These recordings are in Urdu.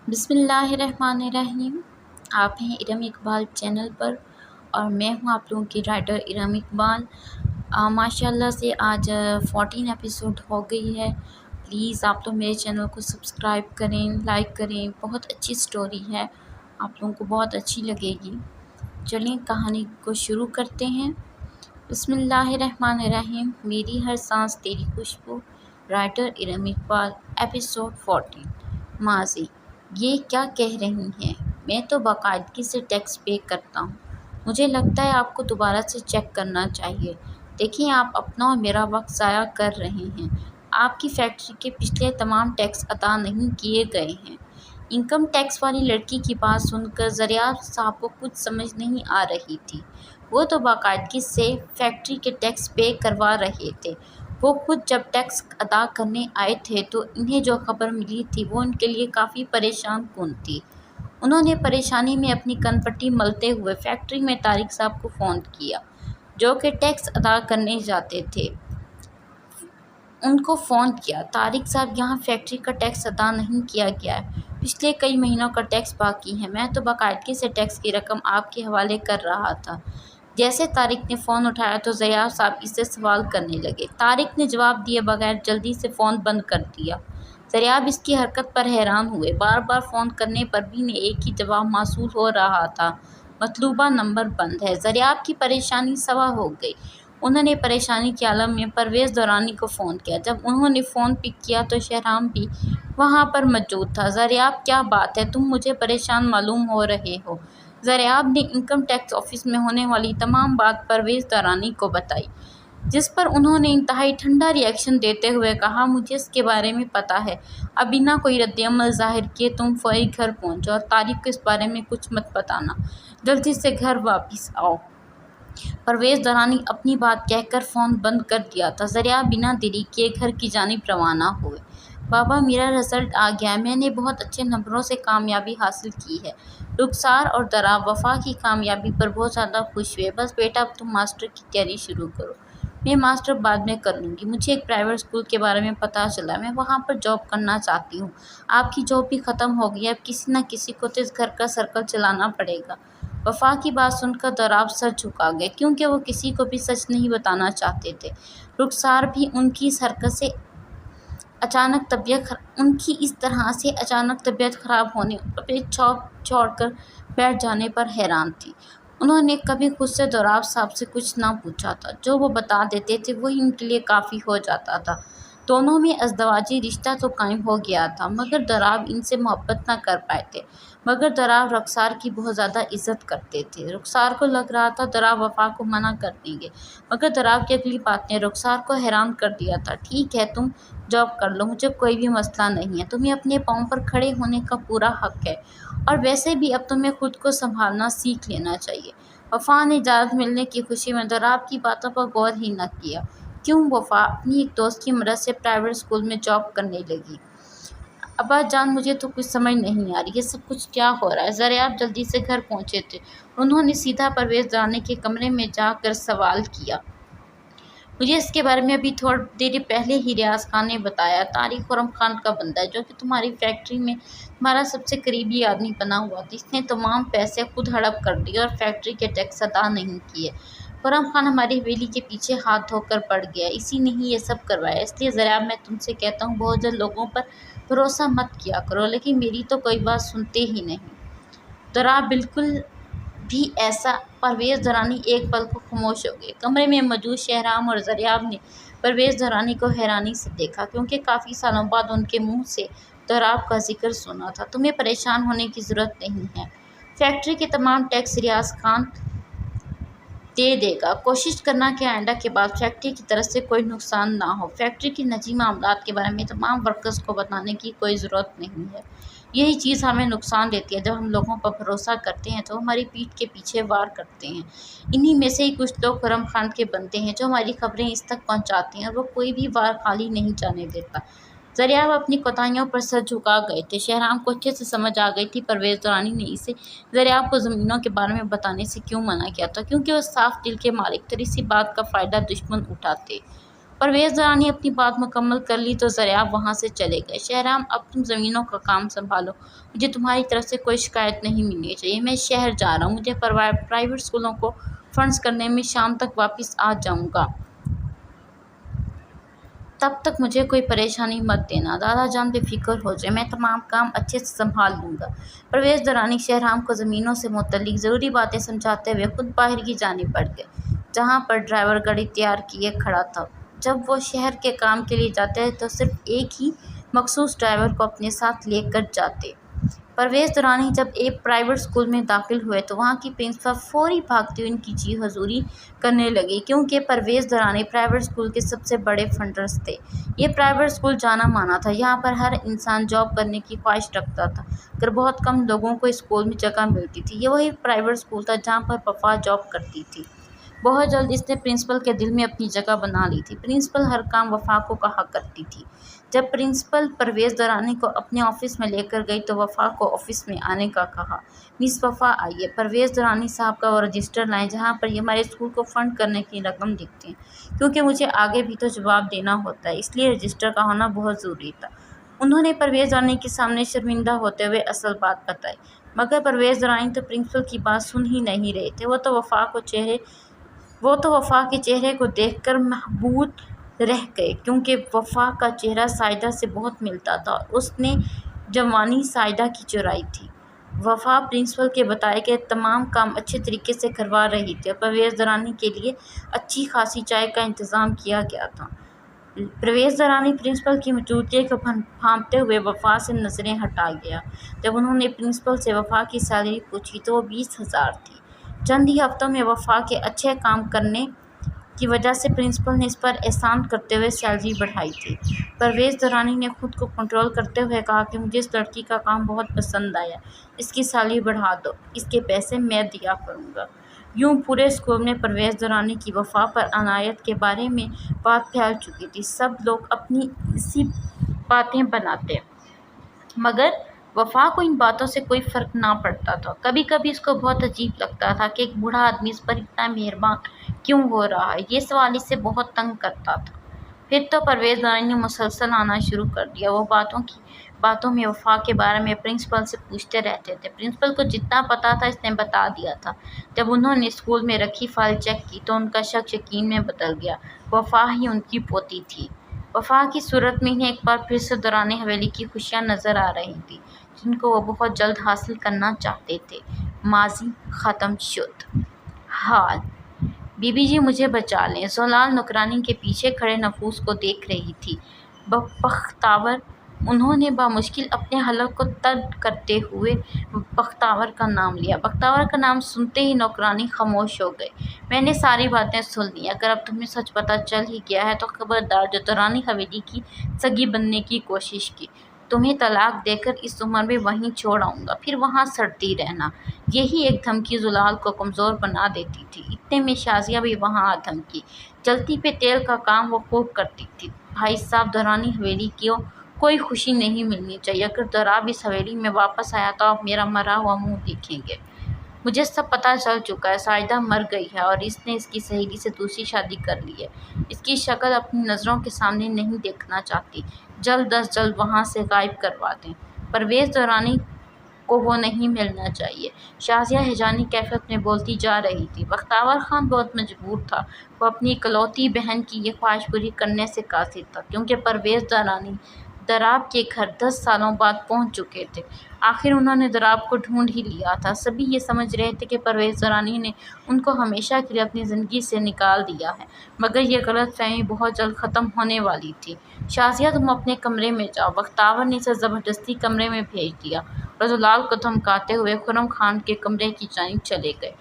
بسم اللہ الرحمن الرحیم۔ آپ ہیں ارم اقبال چینل پر اور میں ہوں آپ لوگوں کی رائٹر ارم اقبال۔ ماشاء اللہ سے آج 14 ایپیسوڈ ہو گئی ہے۔ پلیز آپ لوگ میرے چینل کو سبسکرائب کریں، لائک کریں۔ بہت اچھی سٹوری ہے، آپ لوگوں کو بہت اچھی لگے گی۔ چلیں کہانی کو شروع کرتے ہیں۔ بسم اللہ الرحمن الرحیم۔ میری ہر سانس تیری خوشبو، رائٹر ارم اقبال، ایپیسوڈ 14۔ ماضی۔ یہ کیا کہہ رہی ہیں؟ میں تو باقاعدگی سے ٹیکس پے کرتا ہوں۔ مجھے لگتا ہے آپ کو دوبارہ سے چیک کرنا چاہیے۔ دیکھیں آپ اپنا اور میرا وقت ضائع کر رہے ہیں۔ آپ کی فیکٹری کے پچھلے تمام ٹیکس ادا نہیں کیے گئے ہیں۔ انکم ٹیکس والی لڑکی کی بات سن کر زریاب صاحب کو کچھ سمجھ نہیں آ رہی تھی۔ وہ تو باقاعدگی سے فیکٹری کے ٹیکس پے کروا رہے تھے۔ وہ خود جب ٹیکس ادا کرنے آئے تھے تو انہیں جو خبر ملی تھی وہ ان کے لیے کافی پریشان کن تھی۔ انہوں نے پریشانی میں اپنی کن پٹی ملتے ہوئے فیکٹری میں طارق صاحب کو فون کیا، جو کہ ٹیکس ادا کرنے جاتے تھے۔ ان کو فون کیا، طارق صاحب یہاں فیکٹری کا ٹیکس ادا نہیں کیا گیا ہے۔ پچھلے کئی مہینوں کا ٹیکس باقی ہے۔ میں تو باقاعدگی سے ٹیکس کی رقم آپ کے حوالے کر رہا تھا۔ جیسے طارق نے فون اٹھایا تو زریاب صاحب اس سے سوال کرنے لگے۔ طارق نے جواب دیے بغیر جلدی سے فون بند کر دیا۔ زریاب اس کی حرکت پر حیران ہوئے۔ بار بار فون کرنے پر بھی انہیں ایک ہی جواب موصول ہو رہا تھا، مطلوبہ نمبر بند ہے۔ زریاب کی پریشانی سوا ہو گئی۔ انہوں نے پریشانی کے عالم میں پرویز درانی کو فون کیا۔ جب انہوں نے فون پک کیا تو شہرام بھی وہاں پر موجود تھا۔ زریاب کیا بات ہے، تم مجھے پریشان معلوم ہو رہے ہو۔ زریاب نے انکم ٹیکس آفس میں ہونے والی تمام بات پرویز درانی کو بتائی، جس پر انہوں نے انتہائی ٹھنڈا ری ایکشن دیتے ہوئے کہا، مجھے اس کے بارے میں پتہ ہے۔ اب بنا کوئی رد عمل ظاہر کیے تم فوری گھر پہنچو اور طارق کو اس بارے میں کچھ مت بتانا۔ جلدی سے گھر واپس آؤ۔ پرویز درانی اپنی بات کہہ کر فون بند کر دیا تھا۔ زریاب بنا دیری کیے گھر کی جانب روانہ ہوئے۔ بابا میرا رزلٹ آ گیا ہے۔ میں نے بہت اچھے نمبروں سے کامیابی حاصل کی ہے۔ رخسار اور دراب وفا کی کامیابی پر بہت زیادہ خوش ہوئے۔ بس بیٹا اب تم ماسٹر کی تیاری شروع کرو۔ میں ماسٹر بعد میں کر لوں گی۔ مجھے ایک پرائیویٹ اسکول کے بارے میں پتہ چلا، میں وہاں پر جاب کرنا چاہتی ہوں۔ آپ کی جاب بھی ختم ہو گئی ہے، اب کسی نہ کسی کو تو اس گھر کا سرکل چلانا پڑے گا۔ وفا کی بات سن کر دراب سر جھکا گئے، کیونکہ وہ کسی کو بھی سچ نہیں بتانا چاہتے تھے۔ رخسار بھی ان کی اس طرح سے اچانک طبیعت خراب ہونے اور پھر چھوڑ کر بیٹھ جانے پر حیران تھی۔ انہوں نے کبھی خود سے دراب صاحب سے کچھ نہ پوچھا تھا۔ جو وہ بتا دیتے تھے وہی ان کے لیے کافی ہو جاتا تھا۔ دونوں میں ازدواجی رشتہ تو قائم ہو گیا تھا، مگر دراب ان سے محبت نہ کر پائے تھے۔ مگر دراب رخسار کی بہت زیادہ عزت کرتے تھے۔ رخسار کو لگ رہا تھا دراب وفا کو منع کر دیں گے، مگر دراب کی اگلی بات نے رخسار کو حیران کر دیا تھا۔ ٹھیک ہے، تم جاب کر لو، مجھے کوئی بھی مسئلہ نہیں ہے۔ تمہیں اپنے پاؤں پر کھڑے ہونے کا پورا حق ہے، اور ویسے بھی اب تمہیں خود کو سنبھالنا سیکھ لینا چاہیے۔ وفا نے اجازت ملنے کی خوشی میں دراب کی باتوں پر غور ہی نہ کیا۔ کیوں؟ وفا اپنی ایک دوست کی مدد سے پرائیویٹ اسکول میں جاب کرنے لگی۔ ابا جان مجھے تو کچھ سمجھ نہیں آ رہی، یہ سب کچھ کیا ہو رہا ہے؟ زریاب جلدی سے گھر پہنچے تھے۔ انہوں نے سیدھا پرویز درانی کے کمرے میں جا کر سوال کیا، مجھے اس کے بارے میں ابھی تھوڑی دیر پہلے ہی ریاض خان نے بتایا۔ طارق خرم خان کا بندہ ہے، جو کہ تمہاری فیکٹری میں تمہارا سب سے قریبی آدمی بنا ہوا تھا۔ اس نے تمام پیسے خود ہڑپ کر دیے اور فیکٹری کے ٹیکس ادا نہیں کیے۔ خرم خان ہماری حویلی کے پیچھے ہاتھ دھو کر پڑ گیا، اسی نے ہی یہ سب کروایا۔ اس لیے زریاب میں تم سے کہتا ہوں، بہت جلد لوگوں پر بھروسہ مت کیا کرو، لیکن میری تو کوئی بات سنتے ہی نہیں۔ دراب بالکل بھی ایسا۔ پرویز درانی ایک پل کو خاموش ہو گئے۔ کمرے میں موجود شہرام اور زریاب نے پرویز درانی کو حیرانی سے دیکھا، کیونکہ کافی سالوں بعد ان کے منہ سے دراب کا ذکر سنا تھا۔ تمہیں پریشان ہونے کی ضرورت نہیں ہے، فیکٹری کے تمام ٹیکس ریاض خان دے دے گا۔ کوشش کرنا کہ آئندہ کے بعد فیکٹری کی طرف سے کوئی نقصان نہ ہو۔ فیکٹری کے نجی معاملات کے بارے میں تمام ورکرز کو بتانے کی کوئی ضرورت نہیں ہے۔ یہی چیز ہمیں نقصان دیتی ہے۔ جب ہم لوگوں پر بھروسہ کرتے ہیں تو وہ ہماری پیٹھ کے پیچھے وار کرتے ہیں۔ انہی میں سے ہی کچھ لوگ خرم خان کے بنتے ہیں، جو ہماری خبریں اس تک پہنچاتے ہیں، اور وہ کوئی بھی وار خالی نہیں جانے دیتا۔ زریاب اپنی کوتاہیوں پر سر جھکا گئے تھے۔ شہرام کو اچھے سے سمجھ آ گئی تھی پرویز درانی نے اسے زریاب کو زمینوں کے بارے میں بتانے سے کیوں منع کیا تھا، کیونکہ وہ صاف دل کے مالک تھے اور اسی بات کا فائدہ دشمن اٹھاتے۔ پرویز درانی اپنی بات مکمل کر لی تو زریاب وہاں سے چلے گئے۔ شہرام، اب تم زمینوں کا کام سنبھالو، مجھے تمہاری طرف سے کوئی شکایت نہیں ملنی چاہیے۔ میں شہر جا رہا ہوں، مجھے پرائیویٹ اسکولوں کو فنڈز کرنے میں شام تک واپس آ جاؤں گا۔ تب تک مجھے کوئی پریشانی مت دینا۔ دادا جان بے فکر ہو جائیں، میں تمام کام اچھے سے سنبھال لوں گا۔ پرویز درانی شہرام کو زمینوں سے متعلق ضروری باتیں سمجھاتے ہوئے خود باہر کی جانب بڑھ گئے، جہاں پر ڈرائیور گاڑی تیار کیے کھڑا تھا۔ جب وہ شہر کے کام کے لیے جاتے تو صرف ایک ہی مخصوص ڈرائیور کو اپنے ساتھ لے کر جاتے۔ پرویز درانی جب ایک پرائیویٹ اسکول میں داخل ہوئے تو وہاں کی پرنسپل فوری بھاگتی ہوئی ان کی جی حضوری کرنے لگی، کیونکہ پرویز درانی پرائیویٹ اسکول کے سب سے بڑے فنڈرز تھے۔ یہ پرائیویٹ اسکول جانا مانا تھا، یہاں پر ہر انسان جاب کرنے کی خواہش رکھتا تھا، مگر بہت کم لوگوں کو اسکول میں جگہ ملتی تھی۔ یہ وہی پرائیویٹ اسکول تھا جہاں پر وفا جاب کرتی تھی۔ بہت جلد اس نے پرنسپل کے دل میں اپنی جگہ بنا لی تھی۔ پرنسپل ہر کام وفا کو کہا کرتی تھی۔ جب پرنسپل پرویز درانی کو اپنے آفس میں لے کر گئی تو وفا کو آفس میں آنے کا کہا۔ مس وفا، آئیے، پرویز درانی صاحب کا وہ رجسٹر لائیں جہاں پر یہ ہمارے اسکول کو فنڈ کرنے کی رقم لکھتے ہیں، کیونکہ مجھے آگے بھی تو جواب دینا ہوتا ہے، اس لیے رجسٹر کا ہونا بہت ضروری تھا۔ انہوں نے پرویز درانی کے سامنے شرمندہ ہوتے ہوئے اصل بات بتائی، مگر پرویز درانی تو پرنسپل کی بات سن ہی نہیں رہے تھے۔ وہ تو وفا کے چہرے کو دیکھ کر محبوط رہ گئے، کیونکہ وفا کا چہرہ سائدہ سے بہت ملتا تھا اور اس نے جوانی سائدہ کی چرائی تھی۔ وفا پرنسپل کے بتائے گئے تمام کام اچھے طریقے سے کروا رہی تھی اور پرویز درانی کے لیے اچھی خاصی چائے کا انتظام کیا گیا تھا۔ پرویز درانی پرنسپل کی موجودگی کو بھانپتے ہوئے وفا سے نظریں ہٹا گیا۔ جب انہوں نے پرنسپل سے وفا کی سیلری پوچھی تو وہ 20,000 تھی۔ چند ہی ہفتوں میں وفا کے اچھے کام کرنے کی وجہ سے پرنسپل نے اس پر احسان کرتے ہوئے سیلری بڑھائی تھی۔ پرویز درانی نے خود کو کنٹرول کرتے ہوئے کہا کہ مجھے اس لڑکی کا کام بہت پسند آیا، اس کی سیلری بڑھا دو، اس کے پیسے میں دیا کروں گا۔ یوں پورے اسکول میں پرویز درانی کی وفا پر عنایت کے بارے میں بات پھیل چکی تھی۔ سب لوگ اپنی ایسی باتیں بناتے، مگر وفا کو ان باتوں سے کوئی فرق نہ پڑتا تھا۔ کبھی کبھی اس کو بہت عجیب لگتا تھا کہ ایک بوڑھا آدمی اس پر اتنا مہربان کیوں ہو رہا ہے۔ یہ سوال اسے بہت تنگ کرتا تھا۔ پھر تو پرویز درانی نے مسلسل آنا شروع کر دیا۔ وہ باتوں میں وفا کے بارے میں پرنسپل سے پوچھتے رہتے تھے۔ پرنسپل کو جتنا پتا تھا اس نے بتا دیا تھا۔ جب انہوں نے اسکول میں رکھی فائل چیک کی تو ان کا شک یقین میں بدل گیا، وفا ہی ان کی پوتی تھی۔ وفا کی صورت میں انہیں ایک بار پھر سے دوران حویلی کی خوشیاں نظر آ رہی تھیں، جن کو وہ بہت جلد حاصل کرنا چاہتے تھے۔ ماضی ختم شد، حال۔ بی بی جی مجھے بچا لیں۔ زلال نوکرانی کے پیچھے کھڑے نفوس کو دیکھ رہی تھی۔ بختاور، انہوں نے بامشکل اپنے حلق کو ترک کرتے ہوئے بختاور کا نام لیا۔ بختاور کا نام سنتے ہی نوکرانی خاموش ہو گئے۔ میں نے ساری باتیں سن لیں، اگر اب تمہیں سچ پتہ چل ہی گیا ہے تو خبردار جو دوران حویلی کی سگی بننے کی کوشش کی، تمہیں طلاق دے کر اس عمر میں وہیں چھوڑ آؤں گا، پھر وہاں سڑتی رہنا۔ یہی ایک دھمکی زلال کو کمزور بنا دیتی تھی۔ اتنے میں شازیہ بھی وہاں آ دھمکی۔ جلتی پہ تیل کا کام وہ خوب کرتی تھی۔ بھائی صاحب، دوران حویلی کی کوئی خوشی نہیں ملنی چاہیے۔ اگر دوراب اس حویلی میں واپس آیا تو آپ میرا مرا ہوا منہ دیکھیں گے۔ مجھے سب پتہ چل چکا ہے، سائدہ مر گئی ہے اور اس نے اس کی سہیلی سے دوسری شادی کر لی ہے۔ اس کی شکل اپنی نظروں کے سامنے نہیں دیکھنا چاہتی، جلد از جلد وہاں سے غائب کروا دیں۔ پرویز درانی کو وہ نہیں ملنا چاہیے۔ شازیہ ہیجانی کیفیت میں بولتی جا رہی تھی۔ بختاور خان بہت مجبور تھا، وہ اپنی اکلوتی بہن کی یہ خواہش پوری کرنے سے قاصر تھا، کیونکہ پرویز درانی دراب کے گھر 10 سالوں بعد پہنچ چکے تھے۔ آخر انہوں نے دراب کو ڈھونڈ ہی لیا تھا۔ سبھی یہ سمجھ رہے تھے کہ پرویز درانی نے ان کو ہمیشہ کے لیے اپنی زندگی سے نکال دیا ہے، مگر یہ غلط فہمی بہت جلد ختم ہونے والی تھی۔ شازیہ، تم اپنے کمرے میں جاؤ۔ بختاور نے اسے زبردستی کمرے میں بھیج دیا اور زلال کو دھمکاتے ہوئے خرم خان کے کمرے کی جانب چلے گئے۔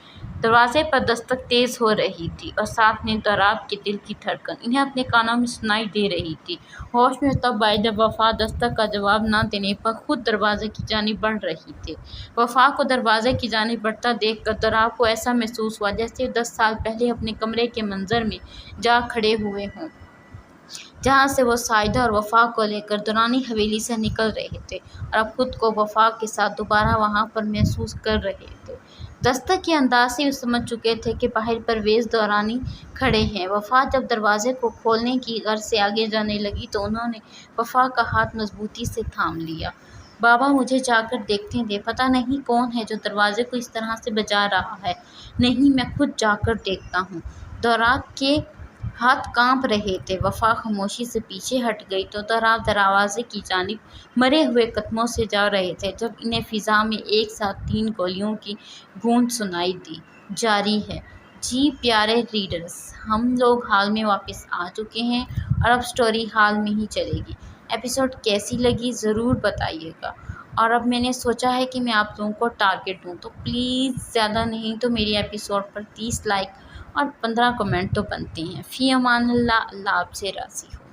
دروازے پر دستک تیز ہو رہی تھی اور ساتھ میں دراب کے دل کی دھڑکن انہیں اپنے کانوں میں سنائی دے رہی تھی۔ ہوش میں تب آئے جب وفا دستک کا جواب نہ دینے پر خود دروازے کی جانب بڑھ رہی تھی۔ وفا کو دروازے کی جانب بڑھتا دیکھ کر دراب کو ایسا محسوس ہوا جیسے 10 سال پہلے اپنے کمرے کے منظر میں جا کھڑے ہوئے ہوں، جہاں سے وہ سائدہ اور وفا کو لے کر دورانی حویلی سے نکل رہے تھے اور اب خود کو وفا کے ساتھ دوبارہ وہاں پر محسوس کر رہے تھے۔ دستک کے انداز سے وہ سمجھ چکے تھے کہ باہر پرویز دورانی کھڑے ہیں۔ وفا جب دروازے کو کھولنے کی غرض سے آگے جانے لگی تو انہوں نے وفا کا ہاتھ مضبوطی سے تھام لیا۔ بابا مجھے جا کر دیکھنے دیں، پتہ نہیں کون ہے جو دروازے کو اس طرح سے بجا رہا ہے۔ نہیں، میں خود جا کر دیکھتا ہوں۔ دورات کے ہاتھ کانپ رہے تھے۔ وفا خاموشی سے پیچھے ہٹ گئی تو دورات دروازے کی جانب مرے ہوئے قدموں سے جا رہے تھے جب انہیں فضا میں ایک ساتھ 3 گولیوں کی گونج سنائی دی۔ جاری ہے۔ جی پیارے ریڈرز، ہم لوگ حال میں واپس آ چکے ہیں اور اب سٹوری حال میں ہی چلے گی۔ ایپیسوڈ کیسی لگی ضرور بتائیے گا۔ اور اب میں نے سوچا ہے کہ میں آپ لوگوں کو ٹارگٹ دوں، تو پلیز زیادہ نہیں تو میری ایپیسوڈ پر 30 لائک اور 15 کمنٹ تو بنتے ہیں۔ فی امان اللہ، اللہ آپ سے راضی ہو۔